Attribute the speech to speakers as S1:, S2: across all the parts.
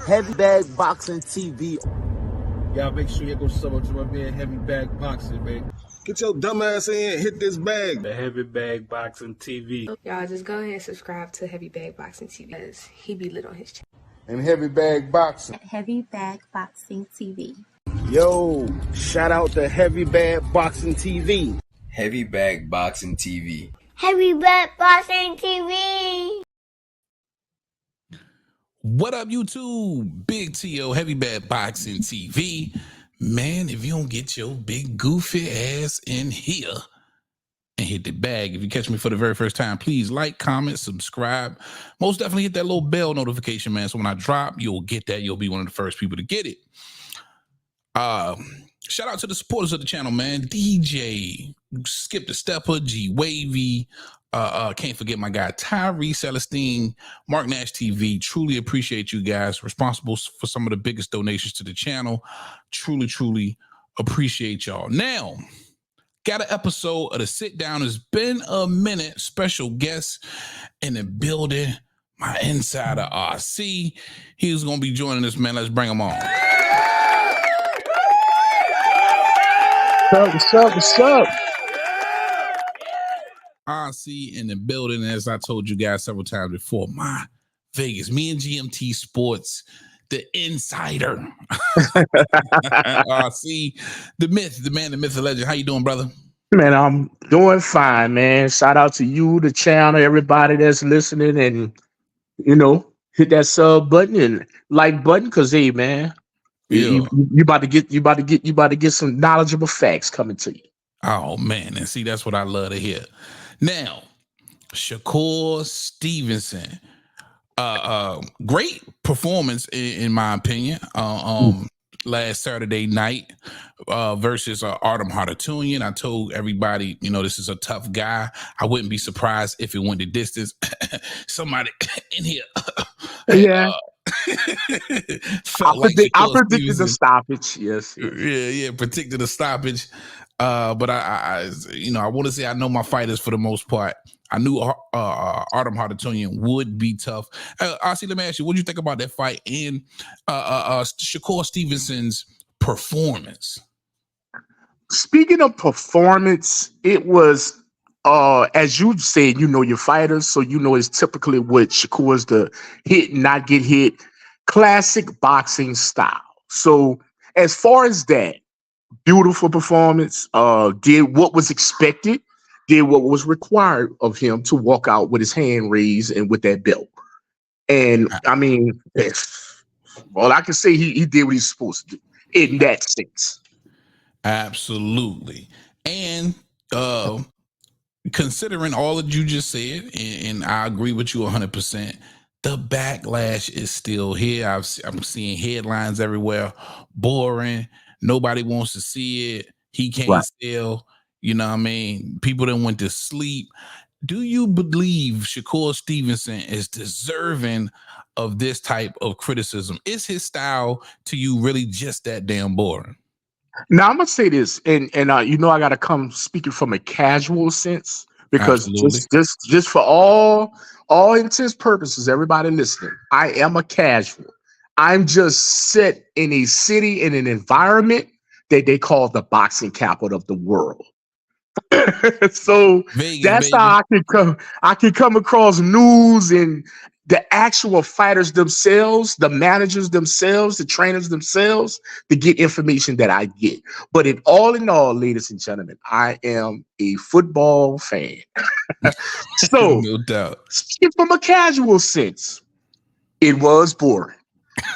S1: Heavy Bag Boxing TV.
S2: Y'all make sure you go sub up to my man Heavy Bag Boxing, man.
S3: Get your dumb ass in, hit this bag.
S4: The Heavy Bag Boxing TV.
S5: Y'all just go ahead and subscribe to Heavy Bag Boxing TV because he be lit on his channel.
S3: And Heavy Bag Boxing.
S6: Heavy Bag Boxing TV.
S1: Yo, shout out to Heavy Bag Boxing TV.
S7: Heavy Bag Boxing TV.
S8: Heavy Bag Boxing TV.
S9: What up, YouTube? Big T.O. Heavy Bag Boxing TV. Man, if you don't get your big goofy ass in here and hit the bag, if you catch me for the very first time, please like, comment, subscribe. Most definitely hit that little bell notification, man. So when I drop, you'll get that. You'll be one of the first people to get it. Shout out to the supporters of the channel, man. DJ, Skip the Stepper, G Wavy. Can't forget my guy Tyree Celestine, Mark Nash TV. Truly appreciate you guys. Responsible for some of the biggest donations to the channel. Truly appreciate y'all. Now, got an episode of the Sit Down. It's been a minute. Special guest in the building. My insider RC. He's gonna be joining us, man. Let's bring him on.
S10: What's up?
S9: RC in the building, as I told you guys several times before, my Vegas, me and GMT Sports, the insider. RC, the myth, the man, the myth, the legend. How you doing, brother?
S10: Man, I'm doing fine, man. Shout out to you, the channel, everybody that's listening, and hit that sub button and like button, cause hey, man, you about to get some knowledgeable facts coming to you.
S9: Oh man, and see, that's what I love to hear. Now, Shakur Stevenson, great performance in my opinion. Last Saturday night versus Artem Haratunian. I told everybody, this is a tough guy. I wouldn't be surprised if it went the distance. Somebody in here,
S10: yeah.
S9: I
S10: predicted the stoppage. Yes.
S9: Yeah, predicted the stoppage. But I want to say I know my fighters for the most part. I knew Artem Haratunian would be tough. RC, let me ask you, what do you think about that fight and Shakur Stevenson's performance?
S10: Speaking of performance, it was as you said, your fighters, so it's typically what Shakur's the hit and not get hit, classic boxing style. So as far as that, beautiful performance, did what was expected, did what was required of him to walk out with his hand raised and with that belt. And I mean, well, I can say he did what he's supposed to do in that sense.
S9: Absolutely. And considering all that you just said, and I agree with you 100%, the backlash is still here. I'm seeing headlines everywhere. Boring. Nobody wants to see it. He can't sell. You know what I mean? People that went to sleep. Do you believe Shakur Stevenson is deserving of this type of criticism? Is his style to you really just that damn boring?
S10: Now I'm gonna say this, and I gotta come speaking from a casual sense, because just for all intents purposes, everybody listening, I am a casual. I'm just set in a city, in an environment that they call the boxing capital of the world. So Vegas, that's baby. How I can come across news and the actual fighters themselves, the managers themselves, the trainers themselves, to get information that I get. But in all, ladies and gentlemen, I am a football fan. So
S9: no doubt.
S10: Speaking from a casual sense, it was boring.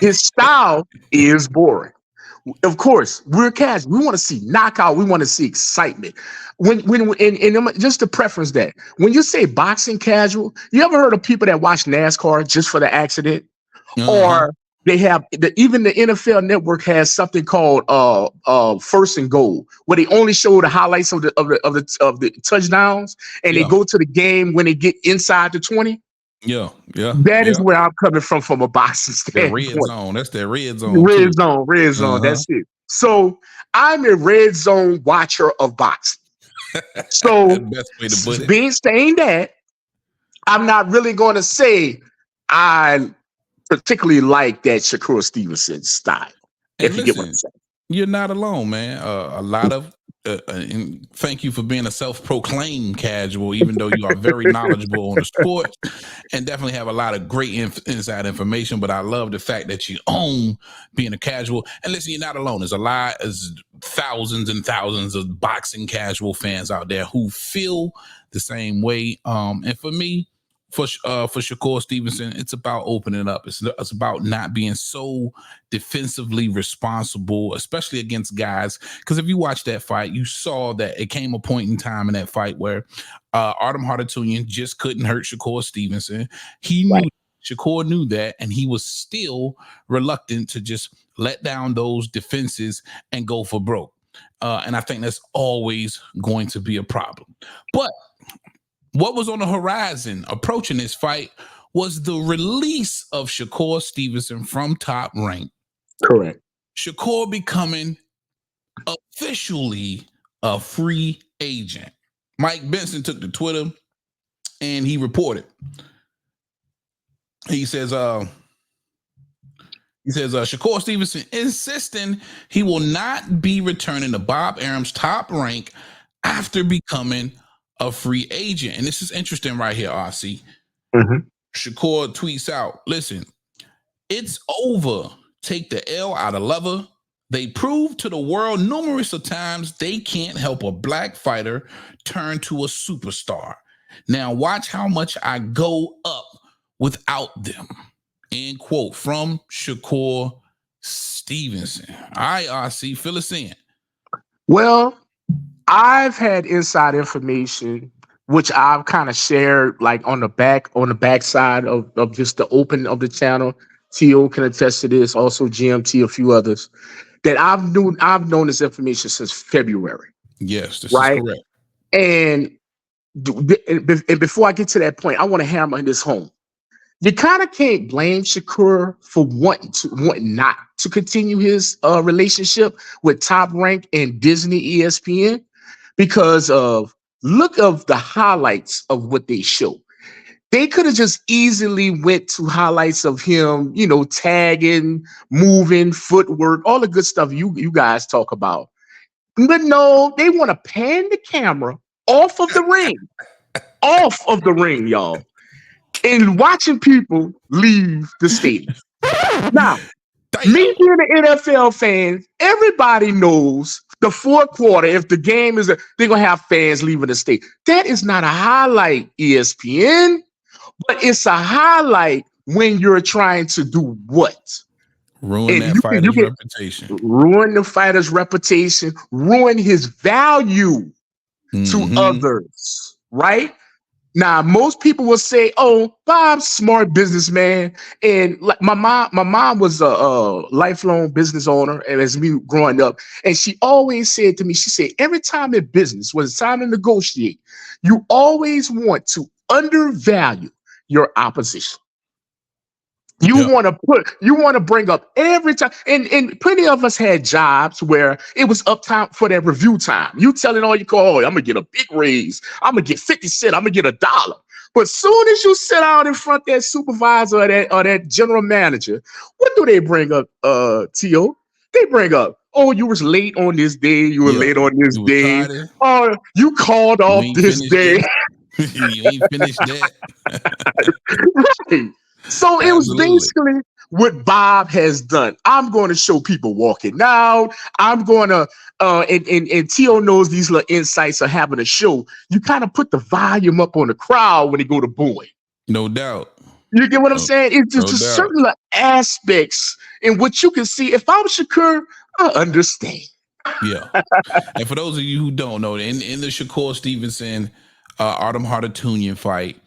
S10: His style is boring. Of course, we're casual. We want to see knockout. We want to see excitement. And just to preference that, when you say boxing casual, you ever heard of people that watch NASCAR just for the accident? Or they have even the NFL Network has something called First and Goal, where they only show the highlights of the touchdowns, and they go to the game when they get inside the 20.
S9: Yeah.
S10: That is where I'm coming from a boxing standpoint.
S9: The red zone. That's that red zone.
S10: Red zone. That's it. So I'm a red zone watcher of boxing. So
S9: best way to put it.
S10: Being saying that, I'm not really going to say I particularly like that Shakur Stevenson style.
S9: And
S10: if you get what I'm saying.
S9: You're not alone, man. A lot of and thank you for being a self-proclaimed casual, even though you are very knowledgeable on the sport and definitely have a lot of great inside information. But I love the fact that you own being a casual. And listen, you're not alone. There's thousands and thousands of boxing casual fans out there who feel the same way. And for me, for Shakur Stevenson, it's about opening up. It's about not being so defensively responsible, especially against guys. Because if you watch that fight, you saw that it came a point in time in that fight where Artem Khartounian just couldn't hurt Shakur Stevenson. He knew Shakur knew that, and he was still reluctant to just let down those defenses and go for broke. And I think that's always going to be a problem. But what was on the horizon approaching this fight was the release of Shakur Stevenson from Top Rank.
S10: Correct.
S9: Shakur becoming officially a free agent. Mike Benson took to Twitter and he reported. He says, Shakur Stevenson insisting he will not be returning to Bob Arum's Top Rank after becoming a free agent. And this is interesting right here, RC. Shakur tweets out, listen, it's over. Take the L out of leather. They proved to the world numerous of times they can't help a black fighter turn to a superstar. Now watch how much I go up without them. End quote from Shakur Stevenson. All right, RC, fill us in.
S10: Well, I've had inside information, which I've kind of shared like on the back side of just the open of the channel. T.O. can attest to this, also GMT, a few others, that I've known this information since February.
S9: Yes, this is correct.
S10: And before I get to that point, I want to hammer this home. You kind of can't blame Shakur for wanting not to continue his relationship with Top Rank and Disney ESPN because of the highlights of what they show. They could have just easily went to highlights of him, tagging, moving, footwork, all the good stuff you guys talk about. But no, they want to pan the camera off of the ring, y'all. And watching people leave the stadium. Now, me being an NFL fan, everybody knows the fourth quarter, if the game is, they're going to have fans leaving the stadium. That is not a highlight, ESPN, but it's a highlight when you're trying to do what?
S9: Ruin that fighter's reputation.
S10: Ruin the fighter's reputation, ruin his value to others, right? Now, most people will say, "Oh, Bob's smart businessman," and my mom was a lifelong business owner, and as me growing up, and she always said to me, she said, "Every time in business, when it's time to negotiate, you always want to undervalue your opposition. You want to bring up every time, and plenty of us had jobs where it was up time for that review time. You telling all you call, I'm gonna get a big raise, I'm gonna get 50 cents, I'm gonna get $1. But soon as you sit out in front of that supervisor or that general manager, what do they bring up, T.O.? They bring up, oh, you was late on this day, you were late on this day, or you called off this day.
S9: You ain't finished that.
S10: Right. So it was basically what Bob has done. I'm going to show people walking out. I'm going to, and T.O. knows these little insights are having a show. You kind of put the volume up on the crowd when they go to booing.
S9: No doubt.
S10: You get what I'm saying? It's just certain little aspects in which you can see. If I'm Shakur, I understand.
S9: Yeah. And for those of you who don't know, in the Shakur Stevenson, Artem Khartounian fight,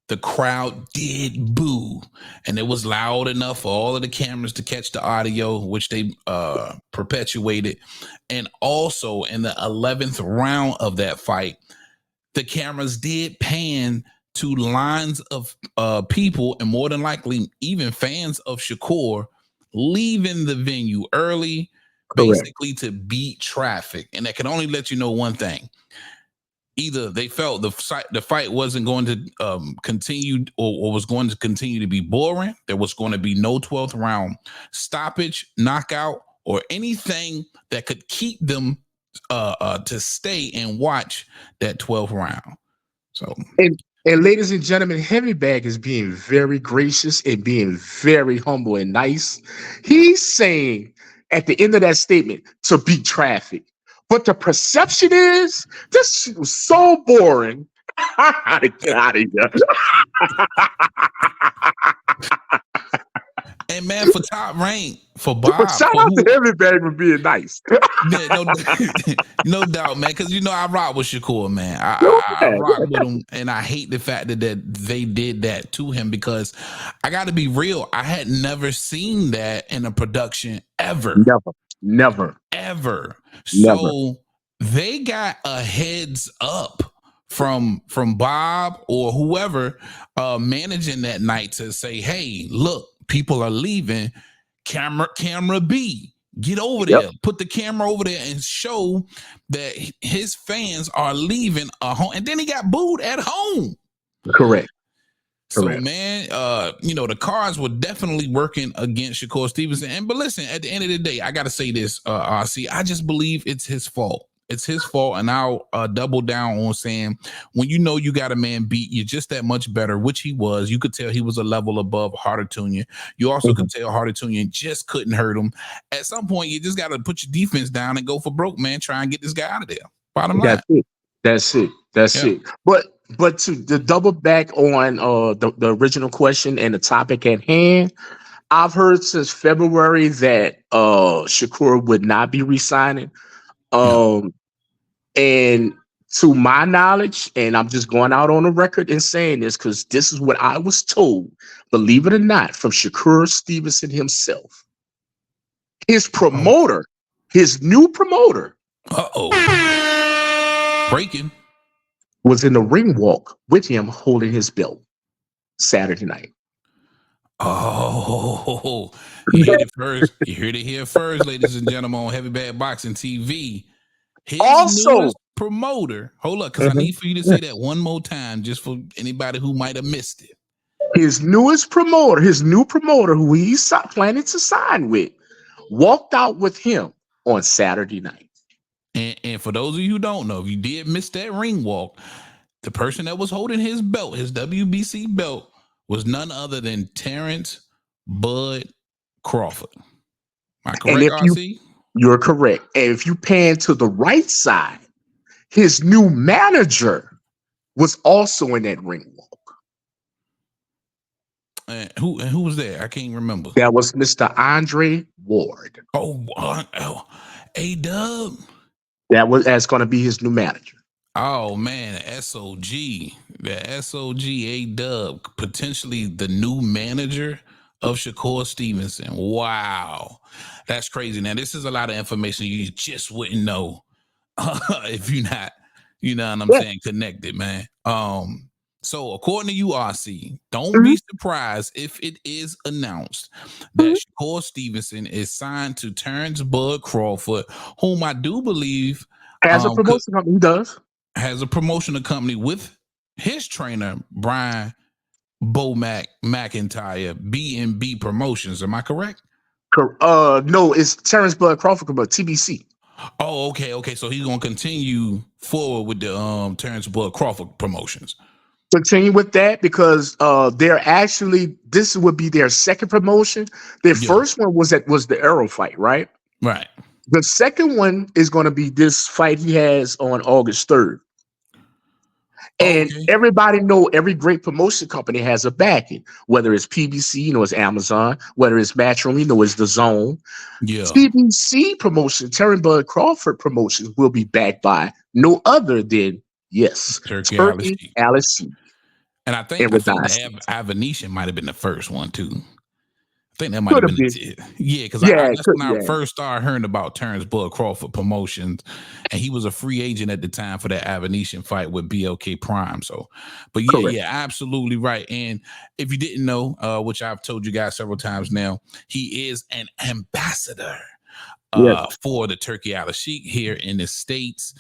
S9: the crowd did boo, and it was loud enough for all of the cameras to catch the audio, which they perpetuated. And also in the 11th round of that fight, the cameras did pan to lines of people, and more than likely even fans of Shakur, leaving the venue early, basically to beat traffic. And that can only let you know one thing. either they felt the fight wasn't going to continue or was going to continue to be boring. There was going to be no 12th round stoppage, knockout, or anything that could keep them to stay and watch that 12th round. So
S10: and ladies and gentlemen, Heavy Bag is being very gracious and being very humble and nice. He's saying at the end of that statement to beat traffic. But the perception is this shit was so boring. I gotta get out of here.
S9: And man, for top rank for Bob,
S10: shout out to Heavy Bag for being nice.
S9: Yeah, no doubt, man. Because I rock with Shakur, man. I rock with him, and I hate the fact that they did that to him. Because I got to be real, I had never seen that in a production ever.
S10: Never.
S9: So they got a heads up from Bob or whoever managing that night to say, hey, look, people are leaving. Camera B, get over there. Put the camera over there and show that his fans are leaving a home. And then he got booed at home.
S10: Correct.
S9: So, man, the cards were definitely working against Shakur Stevenson. But listen, at the end of the day, I got to say this, RC. I just believe it's his fault. It's his fault, and I'll double down on saying when you got a man beat, you're just that much better, which he was. You could tell he was a level above Harder-Tunya. You also could tell Harder-Tunya just couldn't hurt him. At some point, you just got to put your defense down and go for broke, man. Try and get this guy out of there. Bottom line.
S10: That's it. But to double back on the original question and the topic at hand, I've heard since February that Shakur would not be re-signing. And to my knowledge, and I'm just going out on the record and saying this because this is what I was told, believe it or not, from Shakur Stevenson himself. His promoter, his new promoter,
S9: breaking,
S10: was in the ring walk with him holding his belt Saturday night.
S9: Oh, you heard it first. You heard it here first, ladies and gentlemen, on Heavy Bad Boxing TV. His newest promoter. Hold up, because I need for you to say that one more time, just for anybody who might have missed it.
S10: His new promoter, who he's planning to sign with, walked out with him on Saturday night.
S9: And for those of you who don't know, if you did miss that ring walk, the person that was holding his belt, his WBC belt, was none other than Terrence Bud Crawford. Am I correct, RC?
S10: You're correct. And if you pan to the right side, his new manager was also in that ring walk.
S9: And who was there? I can't remember.
S10: That was Mr. Andre Ward.
S9: A-Dub.
S10: That's going to be his new manager.
S9: Oh man, SOG. The SOG A-Dub, potentially the new manager of Shakur Stevenson. Wow. That's crazy. Now, this is a lot of information you just wouldn't know if you're not, what I'm saying, connected, man. So according to you, RC, don't be surprised if it is announced that Shakur Stevenson is signed to Terrence Bud Crawford, whom I do believe
S10: has a promotion company. He does.
S9: Has a promotional company with his trainer, Brian McIntyre, B&B Promotions. Am I correct?
S10: No, it's Terrence Bud Crawford, but TBC.
S9: Oh, okay. So he's gonna continue forward with the Terrence Bud Crawford Promotions.
S10: Continue with that because this would be their second promotion. Their first one was the Arrow fight, right?
S9: Right.
S10: The second one is going to be this fight he has on August 3rd. And everybody know every great promotion company has a backing, whether it's PBC, it's Amazon, whether it's Matchroom, it's The Zone.
S9: Yeah.
S10: TBC promotion, Terrence Bud Crawford Promotions will be backed by no other than Turkey Alice.
S9: And I think the Avenetian might have been the first one too. I think that might have been it. Yeah, because that's when I first started hearing about Terrence Bud Crawford Promotions, and he was a free agent at the time for that Avenetian fight with BLK Prime. So, but absolutely right. And if you didn't know, which I've told you guys several times now, he is an ambassador for the Turkey Al Sheikh here in the States.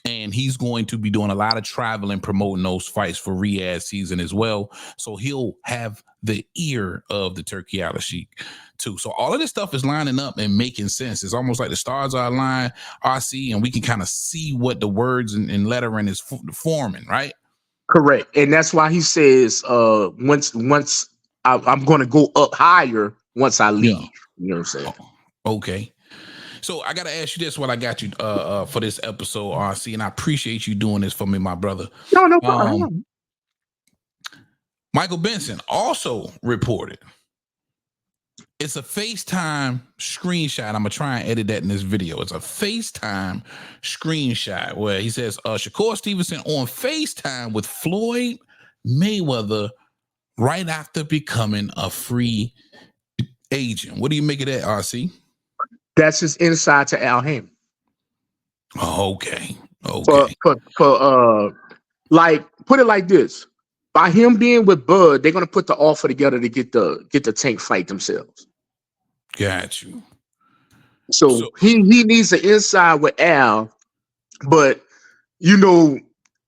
S9: And he's going to be doing a lot of traveling, promoting those fights for Riyadh season as well. So he'll have the ear of the Turkey Al Sheikh too. So all of this stuff is lining up and making sense. It's almost like the stars are aligned, RC, and we can kind of see what the words and lettering is forming, right?
S10: Correct. And that's why he says, once I'm going to go up higher once I leave. Yeah. You know what I'm saying?
S9: Okay. So I got to ask you this while I got you for this episode, RC, and I appreciate you doing this for me, my brother.
S10: No problem.
S9: Michael Benson also reported it's a FaceTime screenshot. I'm going to try and edit that in this video. It's a FaceTime screenshot where he says, Shakur Stevenson on FaceTime with Floyd Mayweather right after becoming a free agent. What do you make of that, RC?
S10: That's his inside to Al Haymon.
S9: Okay.
S10: For like, put it like this. By him being with Bud, they're gonna put the offer together to get the Tank fight themselves.
S9: Got you.
S10: So he needs an inside with Al, but you know,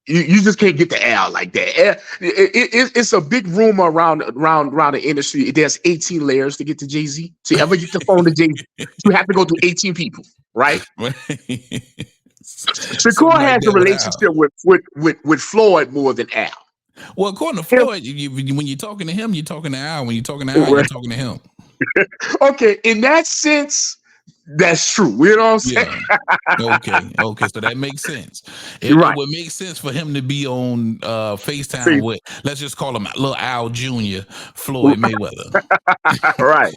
S10: you just can't get the Al like that. It's a big rumor around the industry. There's 18 layers to get to Jay-Z. To ever get the phone to Jay-Z, you have to go through 18 people, right? Shakur has a relationship with Floyd more than Al.
S9: Well, according to Floyd, when you're talking to him, you're talking to Al. When you're talking to Al, you're talking to him.
S10: Okay, in that sense, that's true. You know what I'm saying?
S9: Yeah. Okay. So that makes sense. It would make sense for him to be on FaceTime with, let's just call him little Al Jr., Floyd Mayweather.
S10: Right.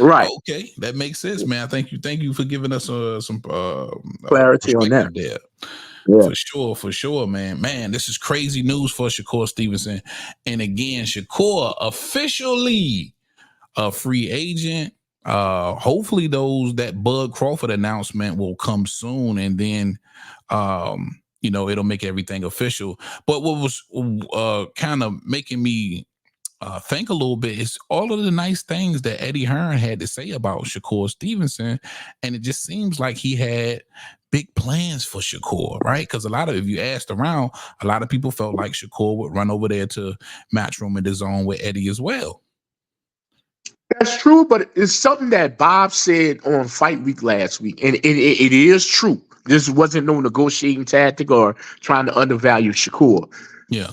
S10: Right.
S9: Okay, that makes sense, man. Thank you for giving us some
S10: clarity on that.
S9: There.
S10: Yeah.
S9: For sure, man. Man, this is crazy news for Shakur Stevenson. And again, Shakur officially a free agent. Hopefully that Bud Crawford announcement will come soon, and then it'll make everything official. But what was kind of making me think a little bit is all of the nice things that Eddie Hearn had to say about Shakur Stevenson, and it just seems like he had big plans for Shakur, right? Because if you asked around, a lot of people felt like Shakur would run over there to Matchroom and DAZN with Eddie as well.
S10: That's true, but it's something that Bob said on Fight Week last week, and it is true. This wasn't no negotiating tactic or trying to undervalue Shakur.
S9: Yeah.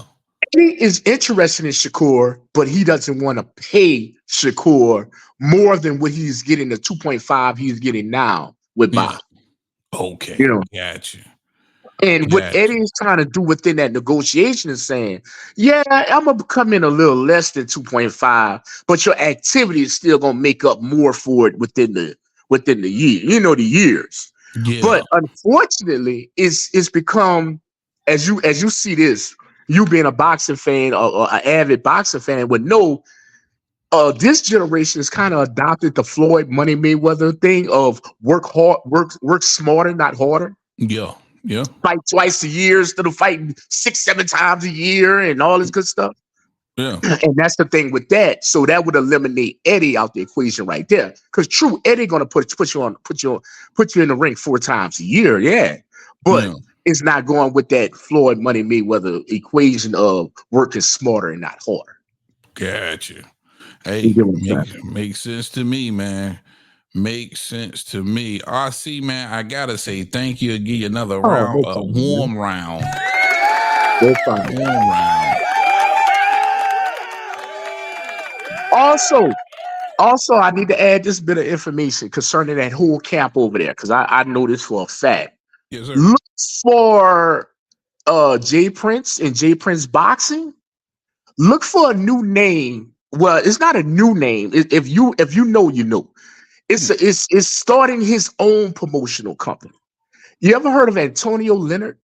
S10: Eddie is interested in Shakur, but he doesn't want to pay Shakur more than what he's getting, the 2.5 he's getting now with Bob.
S9: Okay. Got you.
S10: And what Eddie is trying to do within that negotiation is saying, yeah, I'm going to come in a little less than 2.5, but your activity is still going to make up more for it within the year, the years.
S9: Yeah.
S10: But unfortunately, it's become, as you see this, you being a boxing fan or an avid boxing fan would know, this generation has kind of adopted the Floyd Money Mayweather thing of work hard, work smarter, not harder.
S9: Yeah. Yeah.
S10: Fight twice a year instead of fighting 6-7 times a year and all this good stuff.
S9: Yeah.
S10: And that's the thing with that. So that would eliminate Eddie out the equation right there. Because true, Eddie gonna put you in the ring 4 times a year, yeah. But it's not going with that Floyd Money Mayweather equation of working smarter and not harder.
S9: Gotcha. Hey, makes sense to me, man. Makes sense to me. RC, man, I gotta say thank you. Give you another round, warm round. Warm round.
S10: Also, I need to add this bit of information concerning that whole camp over there, because I know this for a fact.
S9: Yes, sir.
S10: Look for J Prince and J Prince Boxing. Look for a new name. Well, it's not a new name. If you know, you know. It's starting his own promotional company. You ever heard of Antonio Leonard?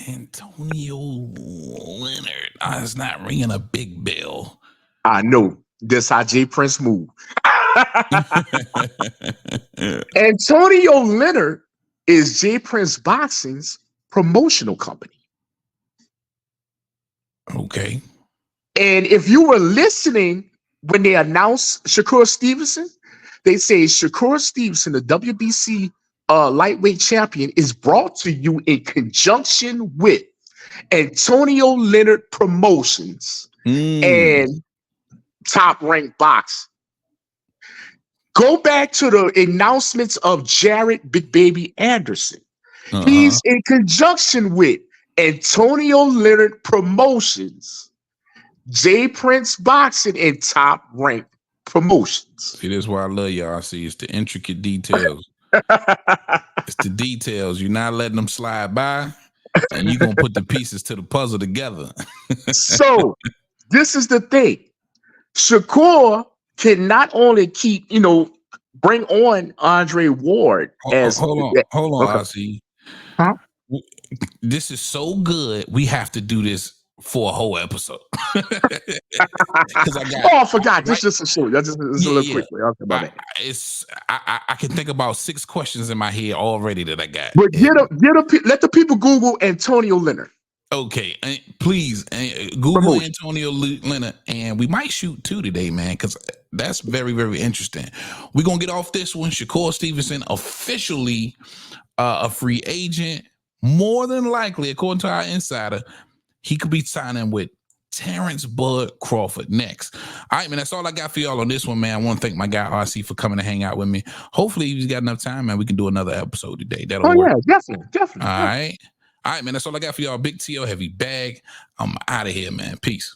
S9: Antonio Leonard. It's not ringing a big bell.
S10: I know. That's how J Prince move. Antonio Leonard is J Prince Boxing's promotional company.
S9: Okay.
S10: And if you were listening when they announced Shakur Stevenson, they say Shakur Stevenson, the WBC lightweight champion is brought to you in conjunction with Antonio Leonard Promotions and Top Rank Box. Go back to the announcements of Jared Big Baby Anderson. He's in conjunction with Antonio Leonard Promotions, J Prince Boxing, and Top Rank Promotions.
S9: See, that's why I love y'all. See, it's the intricate details. It's the details. You're not letting them slide by, and you're going to put the pieces to the puzzle together.
S10: So, this is the thing. Shakur can not only keep, bring on Andre Ward as...
S9: Hold on, Ozzy.
S10: Huh?
S9: This is so good. We have to do this for a whole episode. I
S10: forgot. This is just a little quickly.
S9: I can think about 6 questions in my head already that I got.
S10: But let the people Google Antonio Leonard.
S9: Okay, please Google Antonio Leonard, and we might shoot 2 today, man, because that's very, very interesting. We're gonna get off this one. Shakur Stevenson officially a free agent. More than likely, according to our insider, he could be signing with Terrence Bud Crawford next. All right, man, that's all I got for y'all on this one, man. I want to thank my guy RC for coming to hang out with me. Hopefully, he's got enough time, man. We can do another episode today. That'll work.
S10: Yeah, definitely.
S9: All right, man, that's all I got for y'all. Big T.O. Heavy Bag. I'm out of here, man. Peace.